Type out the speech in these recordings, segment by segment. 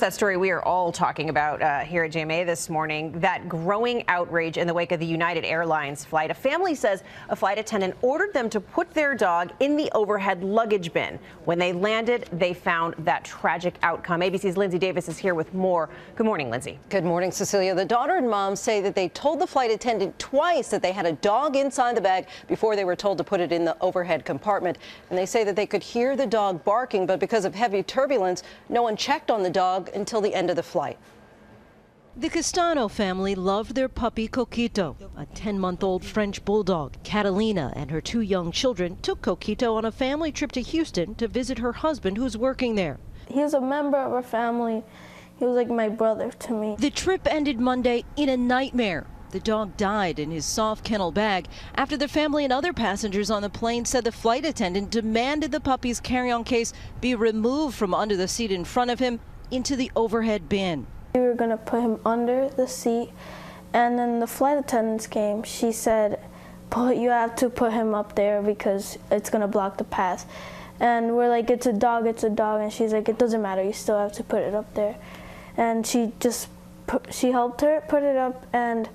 That story we are all talking about here at JMA this morning, that growing outrage in the wake of the United Airlines flight. A family says a flight attendant ordered them to put their dog in the overhead luggage bin. When they landed, they found that tragic outcome. ABC's Lindsay Davis is here with more. Good morning, Lindsay. Good morning, Cecilia. The daughter and mom say that they told the flight attendant twice that they had a dog inside the bag before they were told to put it in the overhead compartment. And they say that they could hear the dog barking, but because of heavy turbulence, no one checked on the dog until the end of the flight. The Castano family loved their puppy Coquito. A 10-month-old French bulldog, Catalina, and her 2 young children took Coquito on a family trip to Houston to visit her husband, who's working there. He was a member of our family. He was like my brother to me. The trip ended Monday in a nightmare. The dog died in his soft kennel bag after the family and other passengers on the plane said the flight attendant demanded the puppy's carry-on case be removed from under the seat in front of him into the overhead bin. We were going to put him under the seat, and then the flight attendants came. She said, you have to put him up there because it's going to block the path. And we're like, it's a dog, and she's like, it doesn't matter, you still have to put it up there. And she helped her put it up, and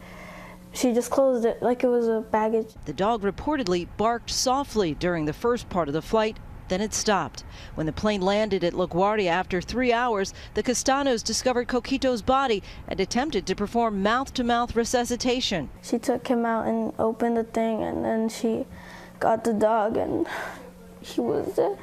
she just closed it like it was a baggage. The dog reportedly barked softly during the first part of the flight. Then it stopped. When the plane landed at LaGuardia after 3 hours, the Castanos discovered Coquito's body and attempted to perform mouth-to-mouth resuscitation. She took him out and opened the thing, and then she got the dog, and he was dead.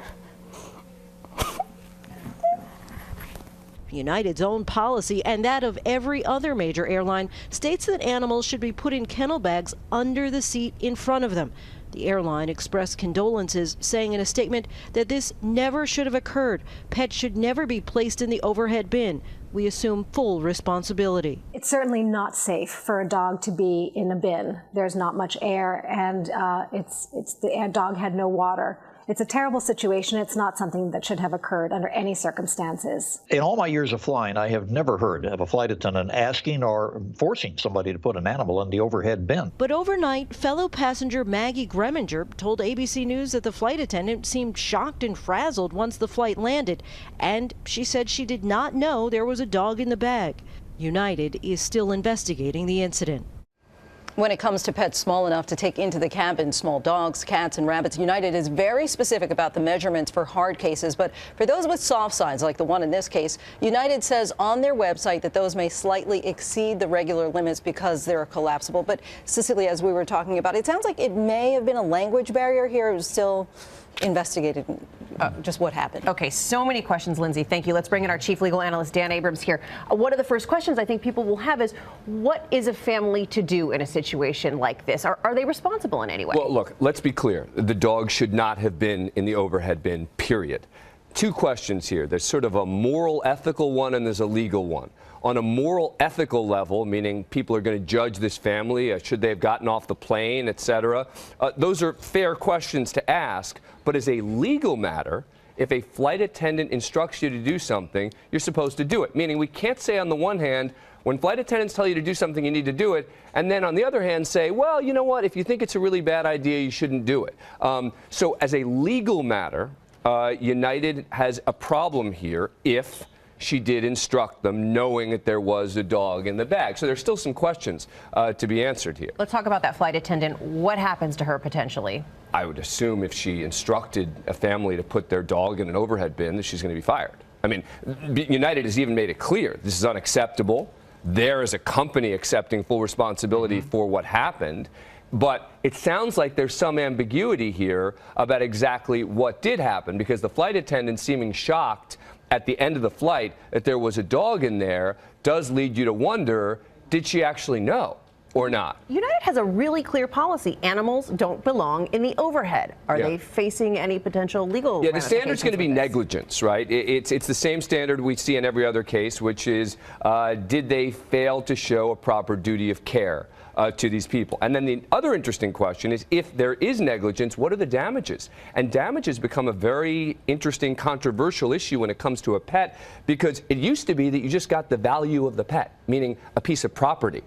United's own policy and that of every other major airline states that animals should be put in kennel bags under the seat in front of them. The airline expressed condolences, saying in a statement that this never should have occurred. Pets should never be placed in the overhead bin. We assume full responsibility. It's certainly not safe for a dog to be in a bin. There's not much air, and the dog had no water. It's a terrible situation. It's not something that should have occurred under any circumstances. In all my years of flying, I have never heard of a flight attendant asking or forcing somebody to put an animal in the overhead bin. But overnight, fellow passenger Maggie Greminger told ABC News that the flight attendant seemed shocked and frazzled once the flight landed, and she said she did not know there was a dog in the bag. United is still investigating the incident. When it comes to pets small enough to take into the cabin, small dogs, cats, and rabbits, United is very specific about the measurements for hard cases. But for those with soft sides, like the one in this case, United says on their website that those may slightly exceed the regular limits because they're collapsible. But Cecilia, as we were talking about, it sounds like it may have been a language barrier here. It was still investigated just what happened. Okay, so many questions, Lindsay. Thank you. Let's bring in our chief legal analyst, Dan Abrams, here. One of the first questions I think people will have is, what is a family to do in a situation like this? Are they responsible in any way? Well, look, let's be clear. The dog should not have been in the overhead bin, period. 2 questions here. There's sort of a moral, ethical one, and there's a legal one. On a moral, ethical level, meaning people are going to judge this family, should they have gotten off the plane, etc. Those are fair questions to ask. But as a legal matter, if a flight attendant instructs you to do something, you're supposed to do it. Meaning we can't say on the one hand, when flight attendants tell you to do something, you need to do it, and then on the other hand say, well, you know what, if you think it's a really bad idea, you shouldn't do it. So as a legal matter, United has a problem here if she did instruct them, knowing that there was a dog in the bag. So there's still some questions to be answered here. Let's talk about that flight attendant. What happens to her potentially? I would assume if she instructed a family to put their dog in an overhead bin, that she's going to be fired. I mean, United has even made it clear this is unacceptable. They're, as a company, accepting full responsibility for what happened. But it sounds like there's some ambiguity here about exactly what did happen, because the flight attendant seeming shocked at the end of the flight that there was a dog in there does lead you to wonder, did she actually know or not? United has a really clear policy. Animals don't belong in the overhead. Are they facing any potential legal the standard's going to be negligence, right? It's the same standard we see in every other case, which is did they fail to show a proper duty of care to these people? And then the other interesting question is, if there is negligence, what are the damages? And damages become a very interesting, controversial issue when it comes to a pet, because it used to be that you just got the value of the pet, meaning a piece of property.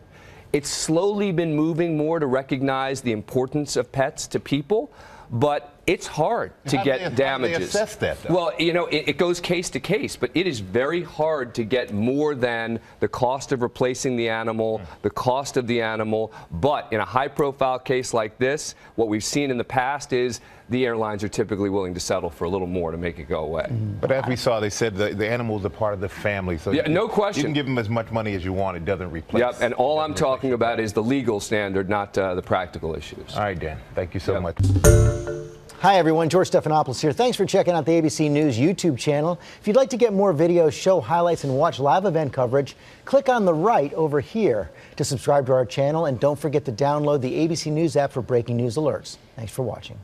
It's slowly been moving more to recognize the importance of pets to people, but It's hard to get damages. How do they assess that, though? Well, you know, it goes case to case, but it is very hard to get more than the cost of replacing the animal, the cost of the animal. But in a high-profile case like this, what we've seen in the past is the airlines are typically willing to settle for a little more to make it go away. But as we saw, they said the animals are part of the family. So yeah, no question. You can give them as much money as you want. It doesn't replace. Yep, and all I'm talking about is the legal standard, not the practical issues. All right, Dan. Thank you so much. Hi, everyone. George Stephanopoulos here. Thanks for checking out the ABC News YouTube channel. If you'd like to get more videos, show highlights, and watch live event coverage, click on the right over here to subscribe to our channel. And don't forget to download the ABC News app for breaking news alerts. Thanks for watching.